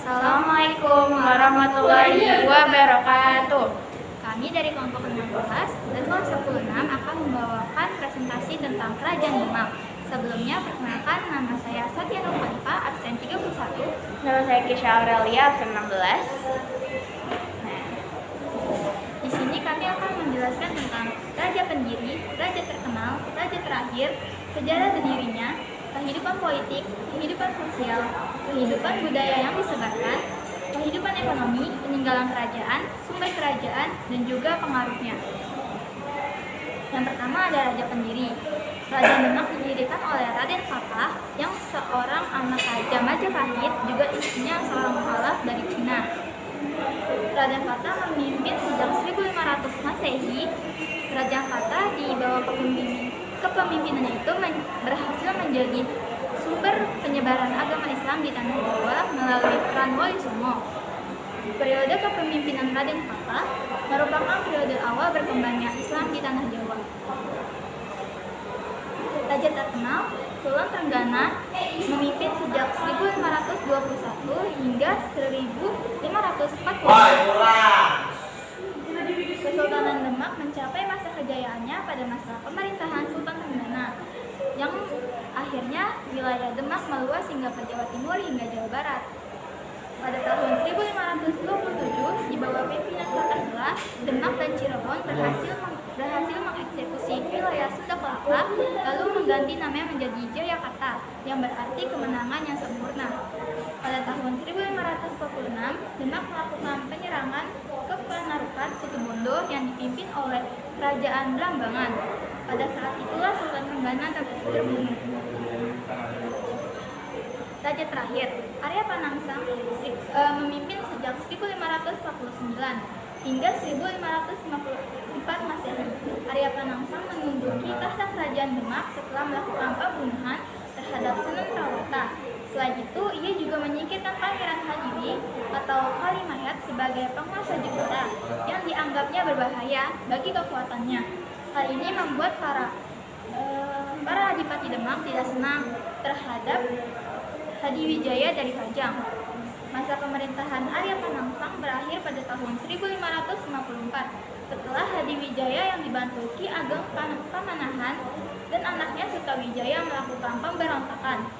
Assalamualaikum warahmatullahi wabarakatuh. Kami dari kelompok 16 dan kelas 16 akan membawakan presentasi tentang Kerajaan Demak. Sebelumnya, perkenalkan, nama saya Satya Nurhalifa, absen 31. Nama saya Kisha Aurelia, absen 16. Di sini kami akan menjelaskan tentang raja pendiri, raja terkenal, raja terakhir, sejarah berdirinya, kehidupan politik, kehidupan sosial, kehidupan budaya yang disebarkan, kehidupan ekonomi, peninggalan kerajaan, sumber kerajaan, dan juga pengaruhnya. Yang pertama ada raja pendiri. Kerajaan Demak didirikan oleh Raden Fatah yang seorang anak raja Majapahit, juga istrinya seorang mukhalaf dari Cina. Raden Fatah memimpin sejak 1500 Masehi. Kerajaan Fatah di bawah kepemimpinannya itu berhasil menjadi sumber penyebaran agama Islam di tanah Jawa melalui peran Wali Songo. Periode kepemimpinan Raden Fatah merupakan periode awal berkembangnya Islam di tanah Jawa. Raja terkenal, Sunan Trenggana, memimpin sejak 1521 hingga 1540. Kesultanan Demak mencapai masa kejayaannya pada masa pemerintahan Sultan Trenggana, yang akhirnya wilayah Demak meluas hingga ke Jawa Timur hingga Jawa Barat. Pada tahun 1527, di bawah pimpinan Fatahillah, Demak dan Cirebon berhasil mengeksekusi wilayah Sunda Kelapa, lalu mengganti namanya menjadi Jayakarta, yang berarti kemenangan yang sempurna. Pada tahun 1546, Demak melakukan penyerangan ke Penarukan Situbondo yang dipimpin oleh Kerajaan Blambangan. Pada saat itulah Sultan Trenggana terbunuh. Raja terakhir, Arya Panangsang, memimpin sejak 1549 hingga 1554 Masehi. Arya Panangsang menduduki tahta kerajaan Demak setelah melakukan pembunuhan terhadap Sunan Trawata. Selain itu, ia juga menyingkirkan Pangeran Hadiwi atau Kalimayat sebagai penguasa Jogja yang dianggapnya berbahaya bagi kekuatannya. Hal ini membuat para adipati Demak tidak senang terhadap Hadiwijaya dari Pajang. Masa pemerintahan Arya Panangsang berakhir pada tahun 1554 setelah Hadiwijaya yang dibantu Ki Ageng Pamanahan dan anaknya Sutawijaya melakukan pemberontakan.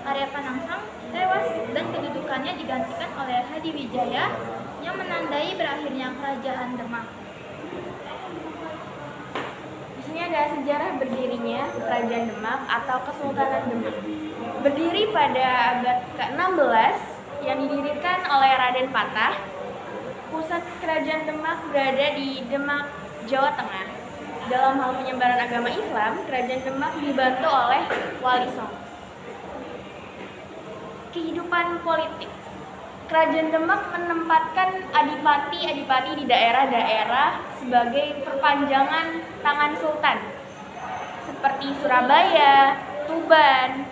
Arya Panangsang tewas dan kedudukannya digantikan oleh Hadiwijaya yang menandai berakhirnya Kerajaan Demak. Di sini ada sejarah berdirinya Kerajaan Demak atau Kesultanan Demak. Berdiri pada abad ke-16 yang didirikan oleh Raden Fatah. Pusat Kerajaan Demak berada di Demak, Jawa Tengah. Dalam hal penyebaran agama Islam, Kerajaan Demak dibantu oleh Wali Songo. Kehidupan politik. Kerajaan Demak menempatkan adipati-adipati di daerah-daerah sebagai perpanjangan tangan sultan, seperti Surabaya, Tuban,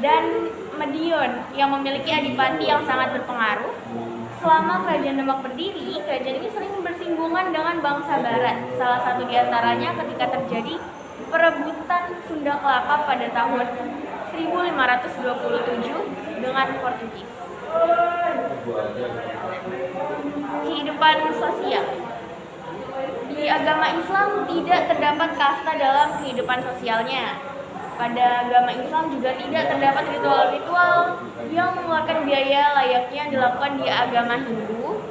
dan Madiun yang memiliki adipati yang sangat berpengaruh. Selama Kerajaan Demak berdiri, kerajaan ini sering bersinggungan dengan bangsa Barat. Salah satu di antaranya ketika terjadi perebutan Sunda Kelapa pada tahun 1527 dengan Portugis. Kehidupan sosial. Di agama Islam tidak terdapat kasta dalam kehidupan sosialnya. Pada agama Islam juga tidak terdapat ritual-ritual yang mengeluarkan biaya layaknya yang dilakukan di agama Hindu.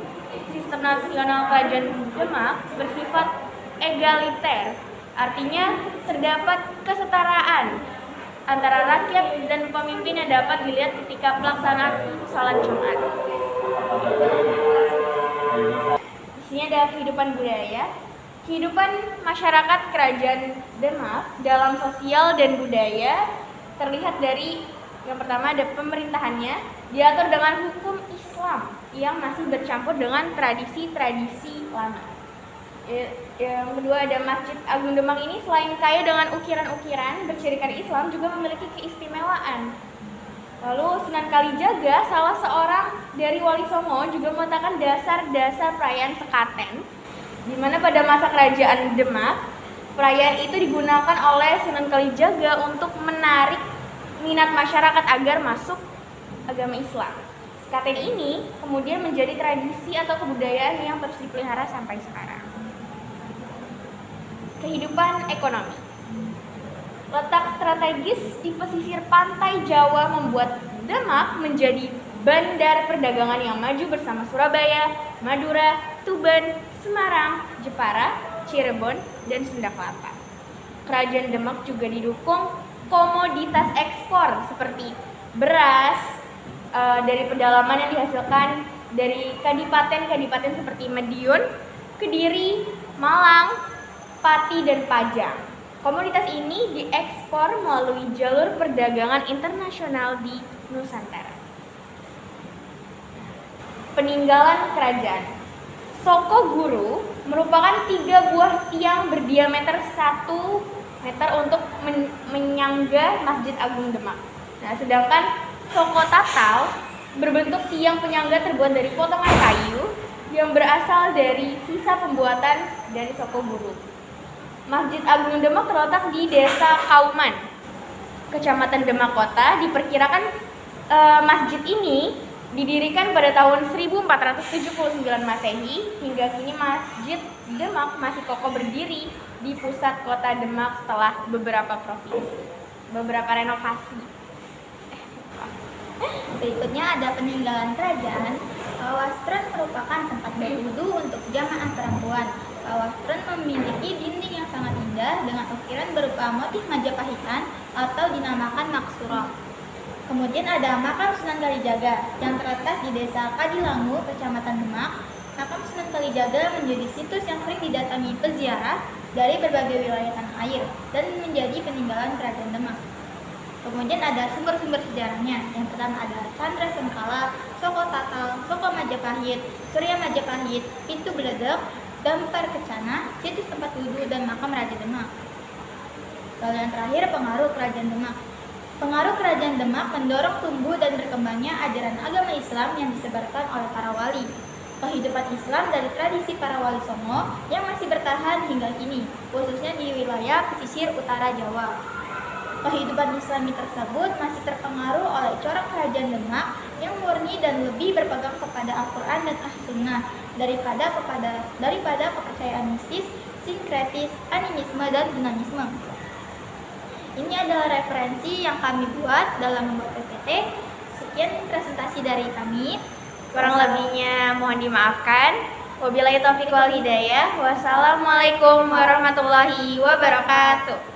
Sistem nasional Kerajaan Demak bersifat egaliter, artinya terdapat kesetaraan antara rakyat dan pemimpin yang dapat dilihat ketika pelaksanaan salat Jumat. Di sini ada kehidupan budaya. Kehidupan masyarakat Kerajaan Demak dalam sosial dan budaya terlihat dari yang pertama ada pemerintahannya, diatur dengan hukum Islam yang masih bercampur dengan tradisi-tradisi lama. Yang kedua ada Masjid Agung Demak ini selain kaya dengan ukiran-ukiran bercirikan Islam juga memiliki keistimewaan. Lalu Sunan Kalijaga, salah seorang dari Wali Songo, juga meletakkan dasar-dasar perayaan sekaten, di mana pada masa Kerajaan Demak, perayaan itu digunakan oleh Sunan Kalijaga untuk menarik minat masyarakat agar masuk agama Islam. Sekaten ini kemudian menjadi tradisi atau kebudayaan yang terus dipelihara sampai sekarang. Kehidupan ekonomi. Letak strategis di pesisir pantai Jawa membuat Demak menjadi bandar perdagangan yang maju bersama Surabaya, Madura, Tuban, Semarang, Jepara, Cirebon, dan Sunda Kelapa. Kerajaan Demak juga didukung komoditas ekspor seperti beras dari pedalaman yang dihasilkan dari kadipaten-kadipaten seperti Madiun, Kediri, Malang, Pati, dan Pajang. Komoditas ini diekspor melalui jalur perdagangan internasional di Nusantara. Peninggalan kerajaan. Soko Guru merupakan 3 buah tiang berdiameter 1 meter untuk menyangga Masjid Agung Demak. Nah, sedangkan Soko Tatal berbentuk tiang penyangga terbuat dari potongan kayu yang berasal dari sisa pembuatan dari Soko Guru. Masjid Agung Demak terletak di Desa Kauman, Kecamatan Demak Kota. Diperkirakan masjid ini didirikan pada tahun 1479 Masehi. Hingga kini Masjid Demak masih kokoh berdiri di pusat kota Demak setelah beberapa renovasi. Berikutnya ada peninggalan kerajaan. Kawastren merupakan tempat berwudu untuk jamaah perempuan. Kawastren memiliki dinding yang sangat indah dengan ukiran berupa motif Majapahitan atau dinamakan Maksurah. Kemudian ada Makam Sunan Kalijaga yang terletak di Desa Kadilangu, Kecamatan Demak. Makam Sunan Kalijaga menjadi situs yang sering didatangi peziarah dari berbagai wilayah tanah air dan menjadi peninggalan kerajaan Demak. Kemudian ada sumber-sumber sejarahnya. Yang pertama ada Chandra Sengkala, Soko Tatal, Soko Majapahit, Surya Majapahit, Pintu Beledek, Dampar Kencana, situs tempat wudhu, dan makam Raja Demak. Lalu yang terakhir, pengaruh kerajaan Demak. Pengaruh kerajaan Demak mendorong tumbuh dan berkembangnya ajaran agama Islam yang disebarkan oleh para wali. Kehidupan Islam dari tradisi para wali songo yang masih bertahan hingga kini, khususnya di wilayah pesisir utara Jawa. Kehidupan Islami tersebut masih terpengaruh oleh corak kerajaan Demak yang murni dan lebih berpegang kepada Al-Quran dan As-Sunnah daripada kepercayaan mistis, sinkretis, animisme, dan humanisme. Ini adalah referensi yang kami buat dalam membuat PPT. Sekian presentasi dari kami. Kurang lebihnya mohon dimaafkan. Wabillahi taufiq wal hidayah. Wassalamualaikum warahmatullahi wabarakatuh.